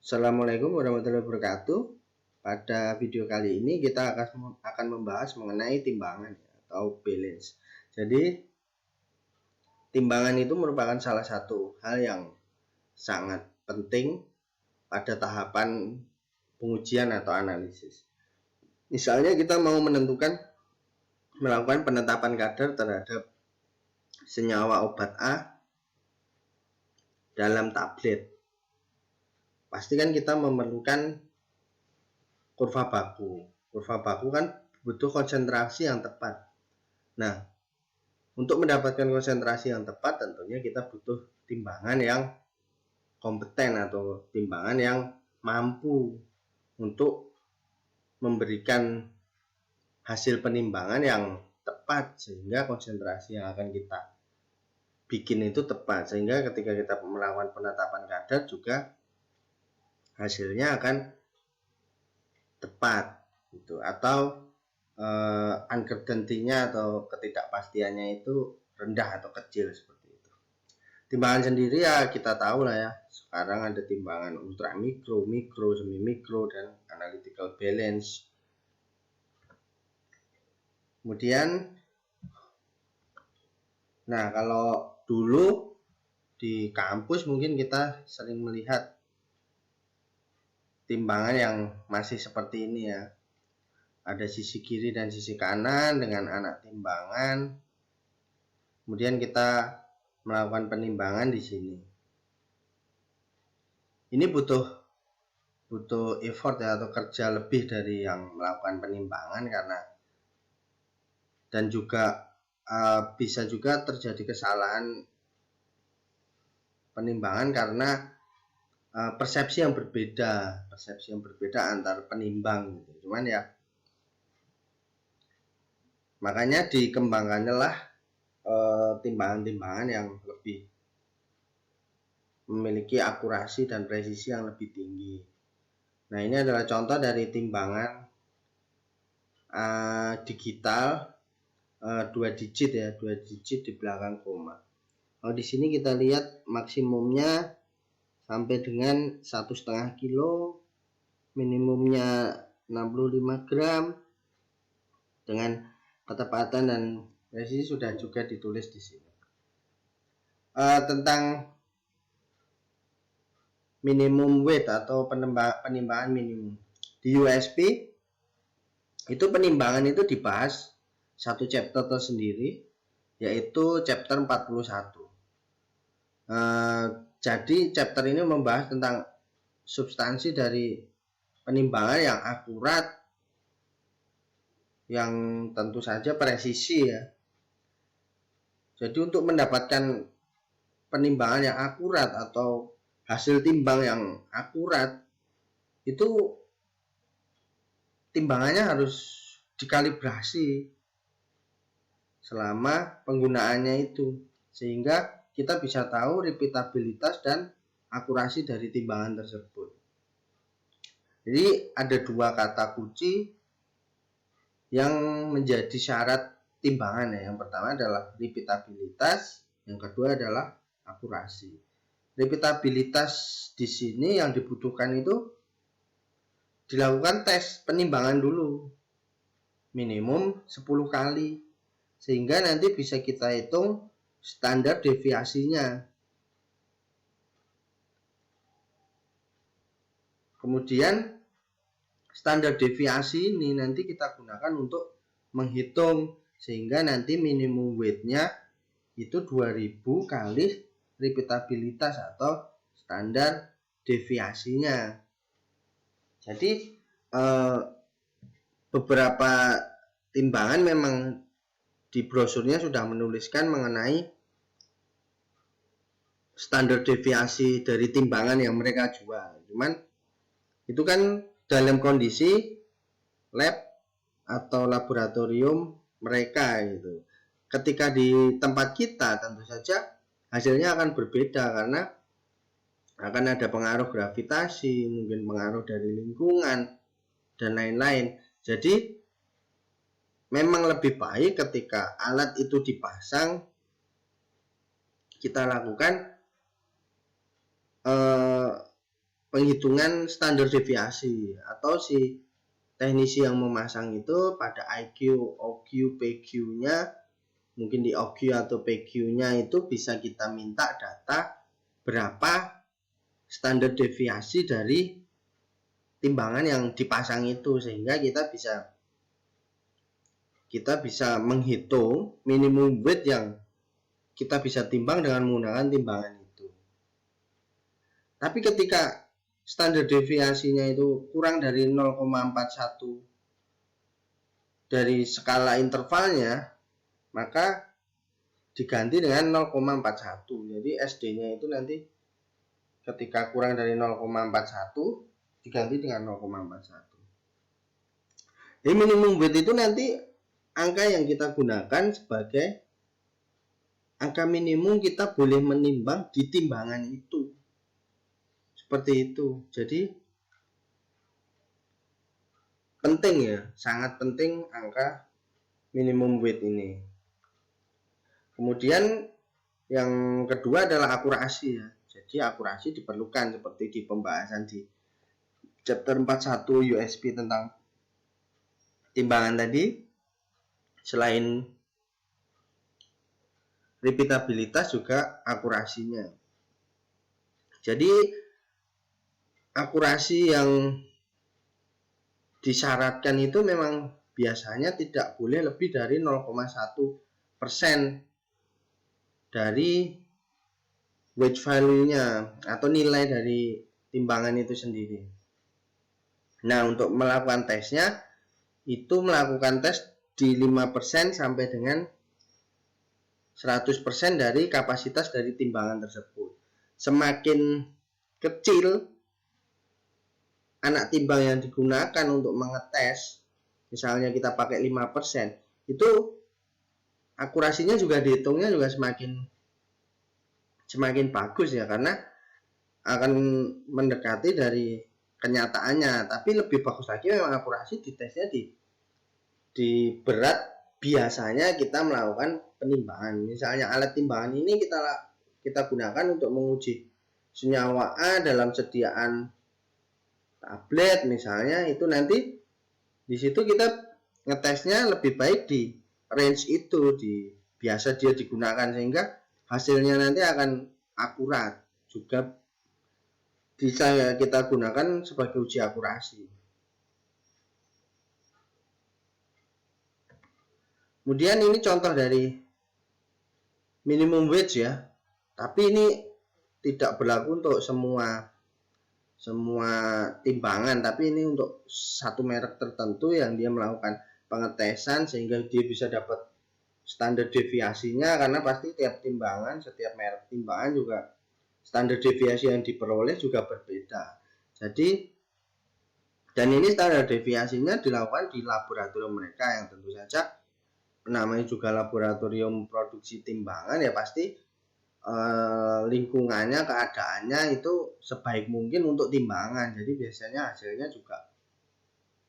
Assalamualaikum warahmatullahi wabarakatuh. Pada video kali ini kita akan membahas mengenai timbangan atau balance. Jadi timbangan itu merupakan salah satu hal yang sangat penting pada tahapan pengujian atau analisis. Misalnya kita mau melakukan penetapan kadar terhadap senyawa obat A dalam tablet. Pasti kan kita memerlukan kurva baku. Kurva baku kan butuh konsentrasi yang tepat. Nah, untuk mendapatkan konsentrasi yang tepat tentunya kita butuh timbangan yang kompeten atau timbangan yang mampu untuk memberikan hasil penimbangan yang tepat sehingga konsentrasi yang akan kita bikin itu tepat, sehingga ketika kita melakukan penetapan kadar juga hasilnya akan tepat gitu, atau uncertainty-nya atau ketidakpastiannya itu rendah atau kecil seperti itu. Timbangan sendiri ya kita tahu lah ya, sekarang ada timbangan ultra mikro, mikro, semi mikro, dan analytical balance. Kemudian kalau dulu di kampus mungkin kita sering melihat timbangan yang masih seperti ini ya. Ada sisi kiri dan sisi kanan dengan anak timbangan. Kemudian kita melakukan penimbangan di sini. Ini butuh effort ya, atau kerja lebih dari yang melakukan penimbangan, karena dan juga bisa juga terjadi kesalahan penimbangan karena persepsi yang berbeda antar penimbang gitu. Cuman ya makanya dikembangkannya lah timbangan-timbangan yang lebih memiliki akurasi dan presisi yang lebih tinggi. Nah, ini adalah contoh dari timbangan digital 2 digit ya, 2 digit di belakang koma. Kalau di sini kita lihat maksimumnya sampai dengan 1,5 kilo, minimumnya 65 gram, dengan ketepatan dan presisi sudah juga ditulis di sini. Tentang minimum weight atau penimbangan minimum di USP, itu penimbangan itu dibahas satu chapter tersendiri, yaitu chapter 41. Jadi chapter ini membahas tentang substansi dari penimbangan yang akurat, yang tentu saja presisi ya. Jadi untuk mendapatkan penimbangan yang akurat atau hasil timbang yang akurat, itu timbangannya harus dikalibrasi selama penggunaannya itu, sehingga kita bisa tahu repeatabilitas dan akurasi dari timbangan tersebut. Jadi ada 2 kata kunci yang menjadi syarat timbangan ya. Yang pertama adalah repeatabilitas, yang kedua adalah akurasi. Repeatabilitas di sini yang dibutuhkan itu dilakukan tes penimbangan dulu minimum 10 kali, sehingga nanti bisa kita hitung standar deviasinya. Kemudian standar deviasi ini nanti kita gunakan untuk menghitung, sehingga nanti minimum weight-nya itu 2000 kali repeatabilitas atau standar deviasinya. Jadi beberapa timbangan memang di brosurnya sudah menuliskan mengenai standar deviasi dari timbangan yang mereka jual. Cuman itu kan dalam kondisi lab atau laboratorium mereka gitu. Ketika di tempat kita tentu saja hasilnya akan berbeda, karena akan ada pengaruh gravitasi, mungkin pengaruh dari lingkungan dan lain-lain. Jadi memang lebih baik ketika alat itu dipasang, kita lakukan penghitungan standar deviasi, atau si teknisi yang memasang itu pada IQ, OQ, PQ-nya, mungkin di OQ atau PQ-nya itu bisa kita minta data berapa standar deviasi dari timbangan yang dipasang itu, sehingga kita bisa menghitung minimum weight yang kita bisa timbang dengan menggunakan timbangan itu. Tapi ketika standar deviasinya itu kurang dari 0,41 dari skala intervalnya, maka diganti dengan 0,41. Jadi SD-nya itu nanti ketika kurang dari 0,41 diganti dengan 0,41. Jadi minimum weight itu nanti angka yang kita gunakan sebagai angka minimum kita boleh menimbang di timbangan itu. Seperti itu. Jadi penting ya, sangat penting angka minimum weight ini. Kemudian yang kedua adalah akurasi ya. Jadi akurasi diperlukan seperti di pembahasan di chapter 41 USP tentang timbangan tadi. Selain repeatabilitas juga akurasinya. Jadi akurasi yang disyaratkan itu memang biasanya tidak boleh lebih dari 0,1% dari weight value-nya atau nilai dari timbangan itu sendiri. Nah, untuk melakukan tesnya itu melakukan tes di 5% sampai dengan 100% dari kapasitas dari timbangan tersebut. Semakin kecil anak timbang yang digunakan untuk mengetes, misalnya kita pakai 5%, itu akurasinya juga dihitungnya juga semakin bagus ya, karena akan mendekati dari kenyataannya. Tapi lebih bagus lagi memang akurasi di tesnya di berat. Biasanya kita melakukan penimbangan, misalnya alat timbangan ini kita gunakan untuk menguji senyawa A dalam sediaan tablet misalnya, itu nanti di situ kita ngetesnya lebih baik di range itu, biasa dia digunakan, sehingga hasilnya nanti akan akurat, juga bisa kita gunakan sebagai uji akurasi. Kemudian ini contoh dari minimum wage ya, tapi ini tidak berlaku untuk semua timbangan, tapi ini untuk satu merek tertentu yang dia melakukan pengetesan sehingga dia bisa dapat standar deviasinya, karena pasti setiap merek timbangan juga standar deviasi yang diperoleh juga berbeda. Jadi, dan ini standar deviasinya dilakukan di laboratorium mereka yang tentu saja namanya juga laboratorium produksi timbangan, ya pasti lingkungannya, keadaannya itu sebaik mungkin untuk timbangan. Jadi biasanya hasilnya juga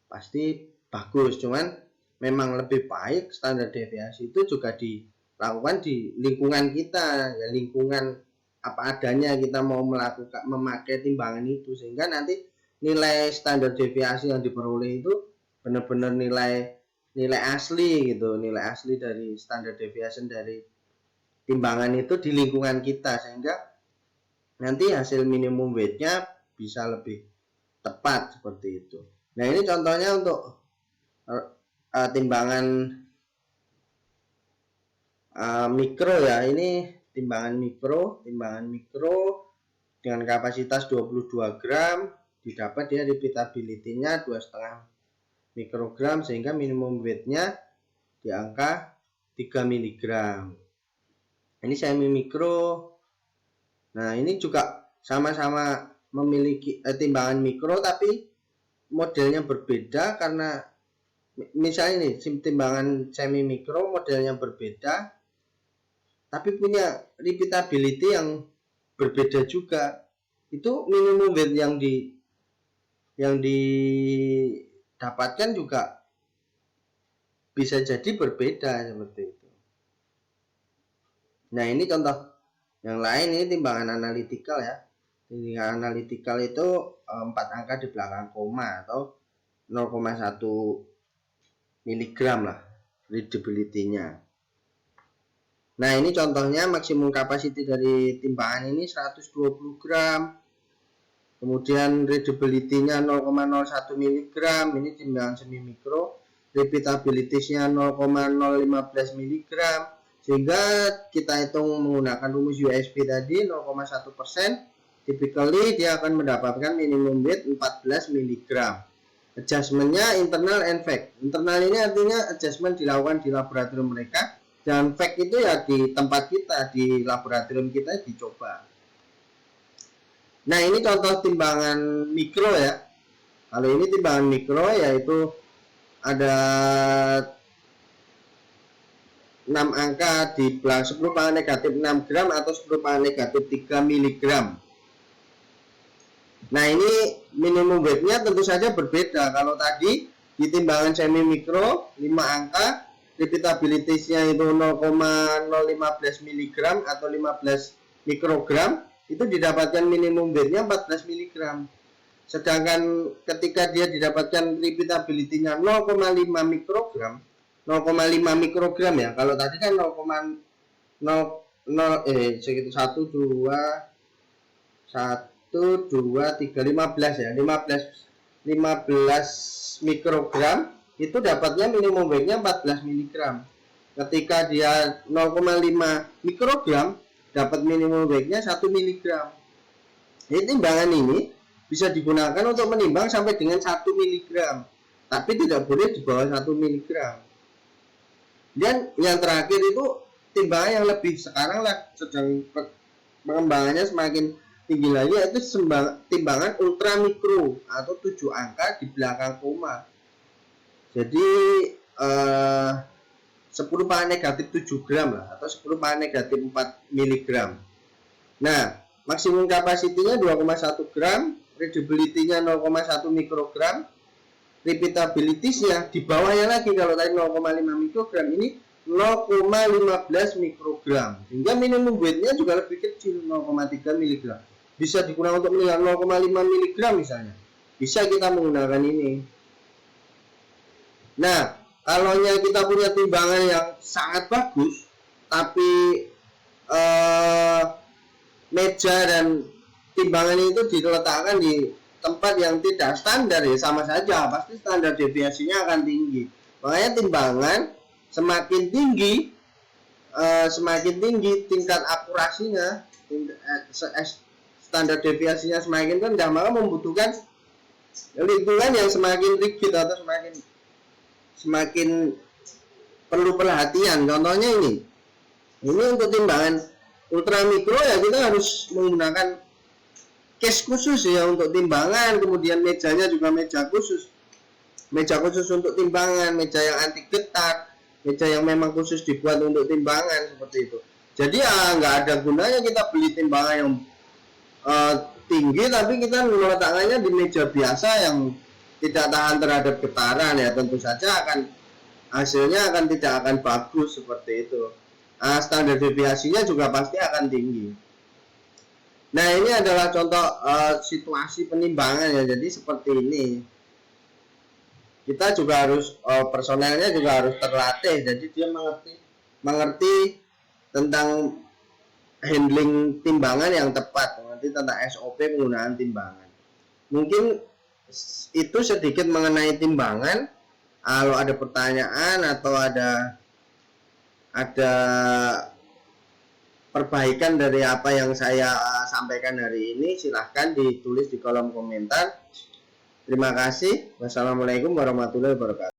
pasti bagus. Cuman memang lebih baik standar deviasi itu juga dilakukan di lingkungan kita, ya lingkungan apa adanya kita mau memakai timbangan itu, sehingga nanti nilai standar deviasi yang diperoleh itu benar-benar nilai asli gitu, nilai asli dari standar deviasi dari timbangan itu di lingkungan kita, sehingga nanti hasil minimum weight-nya bisa lebih tepat seperti itu. Nah, ini contohnya untuk timbangan mikro ya. Ini timbangan mikro dengan kapasitas 22 gram, didapat dia repeatability-nya 2,5 mikrogram, sehingga minimum weight-nya di angka 3 mg. Ini semi mikro. Nah, ini juga sama-sama memiliki timbangan mikro, tapi modelnya berbeda, karena misalnya ini timbangan semi mikro modelnya berbeda, tapi punya repeatability yang berbeda juga. Itu minimum weight yang didapatkan juga bisa jadi berbeda seperti itu. Nah, ini contoh yang lain, ini timbangan analitikal ya. Tingkat analitikal itu 4 angka di belakang koma atau 0,1 miligram lah readability-nya. Nah, ini contohnya maksimum capacity dari timbangan ini 120 gram. Kemudian readability-nya 0,01 mg, ini timbangan semi mikro. Repeatability-nya 0,015 mg. Sehingga kita hitung menggunakan rumus USP tadi 0,1%. Typically dia akan mendapatkan minimum weight 14 mg. Adjustment-nya internal and fact. Internal ini artinya adjustment dilakukan di laboratorium mereka. Dan fact itu ya di tempat kita, di laboratorium kita dicoba. Nah, ini contoh timbangan mikro ya. Kalau ini timbangan mikro yaitu ada 6 angka di belakang 10 pangkat negatif 6 gram atau 10 pangkat negatif 3 mg. Nah, ini minimum weight-nya tentu saja berbeda. Kalau tadi di timbangan semi mikro 5 angka, repeatability-nya itu 0,015 mg atau 15 mikrogram, itu didapatkan minimum weight-nya 14 mg. Sedangkan ketika dia didapatkan repeatability-nya 0,5 mikrogram, 0,5 mikrogram ya. Kalau tadi kan 0,0 segitu 1 2 3 15 ya. 15 mikrogram itu dapatnya minimum weight-nya 14 mg. Ketika dia 0,5 mikrogram dapat minimum weight-nya 1 mg. Jadi timbangan ini bisa digunakan untuk menimbang sampai dengan 1 mg. Tapi tidak boleh di bawah 1 mg. Dan yang terakhir itu timbangan yang lebih sekarang lah sedang pengembangannya semakin tinggi lagi, yaitu timbangan ultra mikro atau 7 angka di belakang koma. Jadi 10 pangkat negatif 7 gram lah, atau 10 pangkat negatif 4 mg. Nah, maksimum kapasitinya 2,1 gram, readability-nya 0,1 mikrogram, repeatability-nya di bawahnya lagi, kalau tadi 0,5 mikrogram, ini 0,15 mikrogram. Sehingga minimum weight-nya juga lebih kecil, 0,3 mg. Bisa digunakan untuk menilai 0,5 mg misalnya. Bisa kita menggunakan ini. Nah, kalau kita punya timbangan yang sangat bagus, tapi meja dan timbangan itu diletakkan di tempat yang tidak standar, ya sama saja, pasti standar deviasinya akan tinggi. Makanya timbangan semakin tinggi tingkat akurasinya, standar deviasinya semakin rendah, maka membutuhkan lingkungan yang semakin rigid atau semakin perlu perhatian. Contohnya ini untuk timbangan ultra mikro ya kita harus menggunakan case khusus ya untuk timbangan. Kemudian mejanya juga meja khusus untuk timbangan, meja yang anti getar, meja yang memang khusus dibuat untuk timbangan, seperti itu. Jadi ya nggak ada gunanya kita beli timbangan yang tinggi tapi kita meletakkannya di meja biasa yang tidak tahan terhadap getaran, ya tentu saja hasilnya tidak akan bagus seperti itu. Standar deviasinya juga pasti akan tinggi. Nah, ini adalah contoh situasi penimbangan ya. Jadi seperti ini. Kita juga harus personelnya juga harus terlatih. Jadi dia mengerti tentang handling timbangan yang tepat, mengerti tentang SOP penggunaan timbangan. Mungkin itu sedikit mengenai timbangan. Kalau ada pertanyaan atau ada perbaikan dari apa yang saya sampaikan hari ini, silahkan ditulis di kolom komentar. Terima kasih. Wassalamualaikum warahmatullahi wabarakatuh.